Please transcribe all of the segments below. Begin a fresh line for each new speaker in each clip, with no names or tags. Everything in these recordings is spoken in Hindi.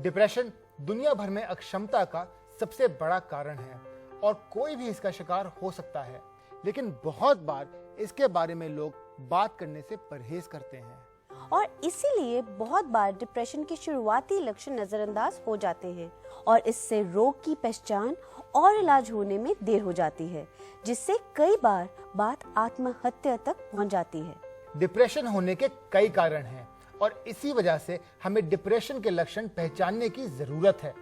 डिप्रेशन दुनिया भर में अक्षमता का सबसे बड़ा कारण है और कोई भी इसका शिकार हो सकता है, लेकिन बहुत बार इसके बारे में लोग बात करने से परहेज करते हैं
और इसीलिए बहुत बार डिप्रेशन के शुरुआती लक्षण नजरअंदाज हो जाते हैं और इससे रोग की पहचान और इलाज होने में देर हो जाती है, जिससे कई बार बात आत्महत्या तक पहुंच जाती है।
डिप्रेशन होने के कई कारण हैं और इसी वजह से हमें डिप्रेशन के लक्षण पहचानने की जरूरत है।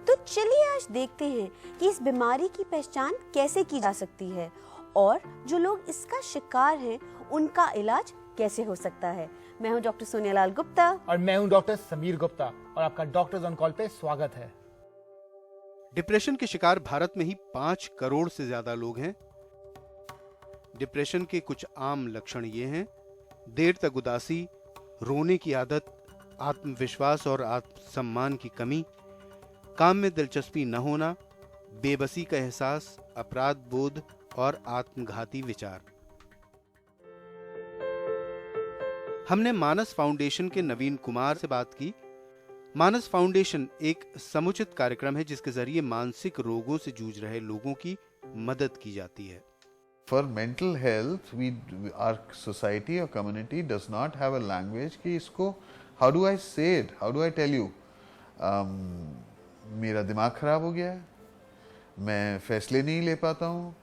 तो चलिए आज देखते हैं कि इस बीमारी की पहचान कैसे की जा सकती है और जो लोग इसका शिकार हैं उनका इलाज कैसे हो सकता है। मैं हूं डॉक्टर सोनियालाल गुप्ता
और मैं हूं डॉक्टर समीर गुप्ता और आपका डॉक्टर्स ऑन कॉल पे स्वागत है।
डिप्रेशन के शिकार भारत में ही 5 करोड़ से ज्यादा लोग हैं। डिप्रेशन के कुछ आम लक्षण ये हैं: देर तक उदासी, रोने की आदत, आत्मविश्वास और आत्मसम्मान की कमी, काम में दिलचस्पी न होना, बेबसी का एहसास, अपराध बोध और आत्मघाती विचार। हमने मानस फाउंडेशन के नवीन कुमार से बात की। मानस फाउंडेशन एक समुचित कार्यक्रम है जिसके जरिए मानसिक रोगों से जूझ रहे लोगों की मदद की जाती है।
For mental health, our society or community does not have a language कि इसको how do I say it, how do I tell you, मेरा दिमाग खराब हो गया है, मैं फैसले नहीं ले पाता हूँ,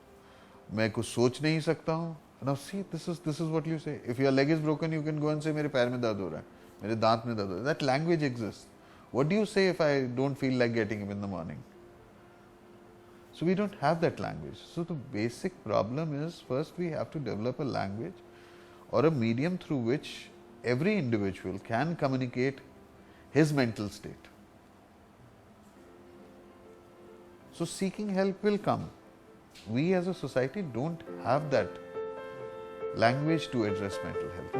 मैं कुछ सोच नहीं सकता हूँ। Now see, this is what you say. If your leg is broken, you can go and say मेरे पैर में दर्द हो रहा है, मेरे दांत में दर्द हो रहा है. That language exists. What do you say if I don't feel like getting up in the morning? So we don't have that language. So the basic problem is, first we have to develop a language or a medium through which every individual can communicate his mental state. So seeking help will come. We as a society don't have that language to address mental health.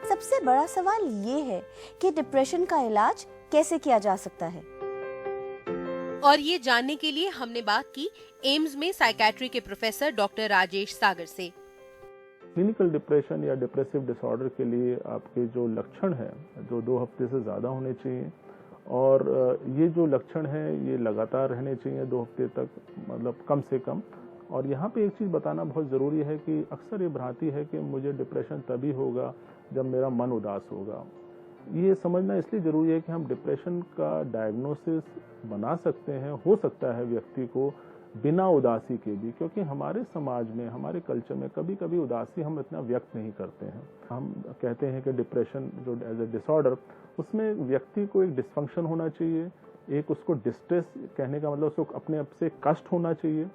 सबसे बड़ा सवाल ये है कि डिप्रेशन का इलाज कैसे किया जा सकता है।
और ये जानने के लिए हमने बात की एम्स में साइकियाट्री के प्रोफेसर डॉक्टर राजेश सागर से।
क्लिनिकल डिप्रेशन या डिप्रेसिव डिसऑर्डर के लिए आपके जो लक्षण हैं जो 2 हफ्ते से ज़्यादा होने चाहिए और ये जो लक्षण हैं ये लगातार रहने चाहिए 2 हफ्ते तक, मतलब कम से कम। और यहाँ पे एक चीज़ बताना बहुत ज़रूरी है कि अक्सर ये भ्रांति है कि मुझे डिप्रेशन तभी होगा जब मेरा मन उदास होगा। ये समझना इसलिए ज़रूरी है कि हम डिप्रेशन का डायग्नोसिस बना सकते हैं, हो सकता है व्यक्ति को बिना उदासी के भी, क्योंकि हमारे समाज में, हमारे कल्चर में कभी कभी उदासी हम इतना व्यक्त नहीं करते हैं। हम कहते हैं कि डिप्रेशन जो एज ए डिसऑर्डर, उसमें व्यक्ति को एक डिसफंक्शन होना चाहिए, एक उसको डिस्ट्रेस कहने का मतलब उसको अपने आप से कष्ट होना चाहिए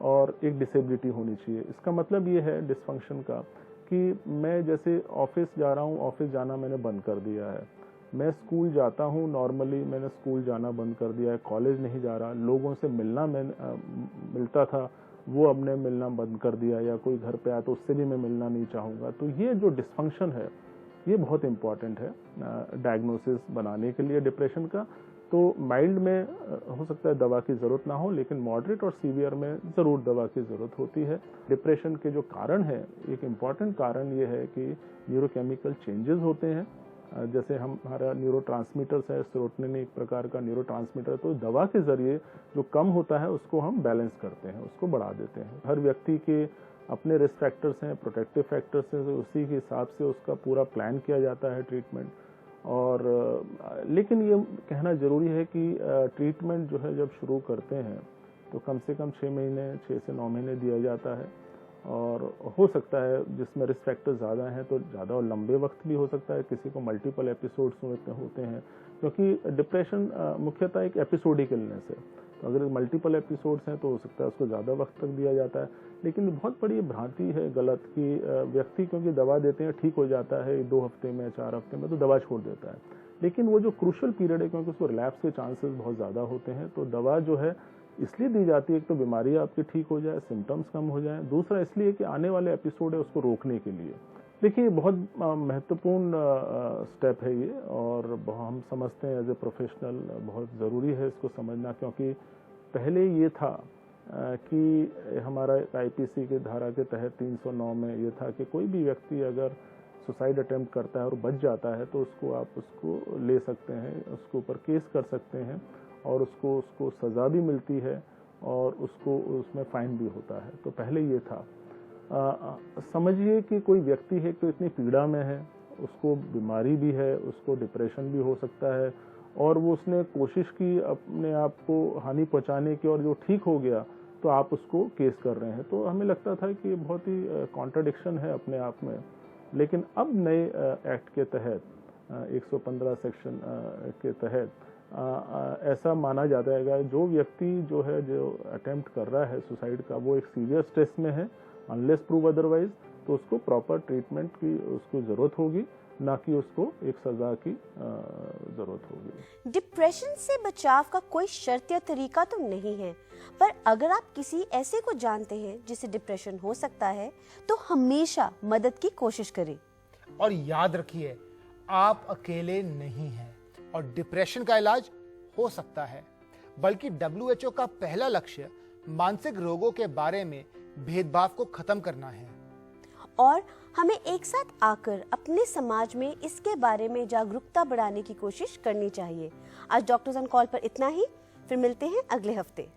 और एक डिसेबिलिटी होनी चाहिए। इसका मतलब ये है डिसफंक्शन का कि मैं जैसे ऑफिस जा रहा हूँ, ऑफिस जाना मैंने बंद कर दिया है, मैं स्कूल जाता हूँ, नॉर्मली मैंने स्कूल जाना बंद कर दिया है, कॉलेज नहीं जा रहा, लोगों से मिलता था वो अब ने मिलना बंद कर दिया, या कोई घर पे आया तो उससे भी मैं मिलना नहीं चाहूँगा। तो ये जो डिसफंक्शन है ये बहुत इम्पॉर्टेंट है डायग्नोसिस बनाने के लिए डिप्रेशन का। तो माइल्ड में हो सकता है दवा की ज़रूरत ना हो, लेकिन मॉडरेट और सीवियर में ज़रूर दवा की ज़रूरत होती है। डिप्रेशन के जो कारण है, एक इम्पॉर्टेंट कारण ये है कि न्यूरोकेमिकल चेंजेस होते हैं। जैसे हमारा न्यूरोट्रांसमीटर्स है, सेरोटोनिन एक प्रकार का न्यूरोट्रांसमीटर, तो दवा के ज़रिए जो कम होता है उसको हम बैलेंस करते हैं, उसको बढ़ा देते हैं। हर व्यक्ति के अपने रिस्क फैक्टर्स हैं, प्रोटेक्टिव फैक्टर्स हैं, तो उसी के हिसाब से उसका पूरा प्लान किया जाता है ट्रीटमेंट। और लेकिन ये कहना ज़रूरी है कि ट्रीटमेंट जो है जब शुरू करते हैं तो कम से कम 6 से 9 महीने दिया जाता है, और हो सकता है जिसमें रिस्क फैक्टर ज़्यादा हैं तो ज़्यादा और लंबे वक्त भी हो सकता है, किसी को मल्टीपल एपिसोड्स होते हैं, क्योंकि डिप्रेशन मुख्यतः एक एपिसोडिक इलनेस है। तो अगर मल्टीपल एपिसोड्स हैं तो हो सकता है उसको ज़्यादा वक्त तक दिया जाता है। लेकिन बहुत बड़ी भ्रांति है गलत कि व्यक्ति क्योंकि दवा देते हैं ठीक हो जाता है 2 हफ्ते में, 4 हफ्ते में, तो दवा छोड़ देता है। लेकिन वो जो क्रूशियल पीरियड है, क्योंकि उसको रिलैप्स के चांसेस बहुत ज़्यादा होते हैं, तो दवा जो है इसलिए दी जाती है, एक तो बीमारी आपकी ठीक हो जाए, सिम्टम्स कम हो जाए, दूसरा इसलिए कि आने वाले एपिसोड है उसको रोकने के लिए। देखिए बहुत महत्वपूर्ण स्टेप है ये, और हम समझते हैं एज ए प्रोफेशनल बहुत ज़रूरी है इसको समझना, क्योंकि पहले ये था कि हमारा आईपीसी की धारा के तहत 309 में ये था कि कोई भी व्यक्ति अगर सुसाइड अटेम्प्ट करता है और बच जाता है तो उसको ले सकते हैं, उसके ऊपर केस कर सकते हैं और उसको सज़ा भी मिलती है और उसको उसमें फाइन भी होता है। तो पहले ये था। समझिए कि कोई व्यक्ति है तो इतनी पीड़ा में है, उसको बीमारी भी है, उसको डिप्रेशन भी हो सकता है और वो उसने कोशिश की अपने आप को हानि पहुंचाने की और जो ठीक हो गया तो आप उसको केस कर रहे हैं। तो हमें लगता था कि बहुत ही कॉन्ट्रडिक्शन है अपने आप में। लेकिन अब नए एक्ट के तहत 115 सेक्शन के तहत ऐसा माना जाता है जो व्यक्ति जो अटेम्प्ट कर रहा है सुसाइड का वो एक सीवियर स्ट्रेस में है, अनलेस प्रूव अदरवाइज, तो उसको प्रॉपर ट्रीटमेंट की उसको ज़रूरत होगी, ना कि उसको एक सज़ा की ज़रूरत होगी।
डिप्रेशन से बचाव का कोई शर्त या तरीका तो नहीं है, पर अगर आप किसी ऐसे को जानते हैं जिसे डिप्रेशन हो सकता है तो हमेशा मदद की कोशिश करें।
और याद रखिए, आप अकेले नहीं हैं और डिप्रेशन का इलाज हो सकता है। बल्कि WHO का पहला लक्ष्य मानसिक रोगों के बारे में भेदभाव को खत्म करना है
और हमें एक साथ आकर अपने समाज में इसके बारे में जागरूकता बढ़ाने की कोशिश करनी चाहिए। आज डॉक्टर्स ऑन कॉल पर इतना ही, फिर मिलते हैं अगले हफ्ते।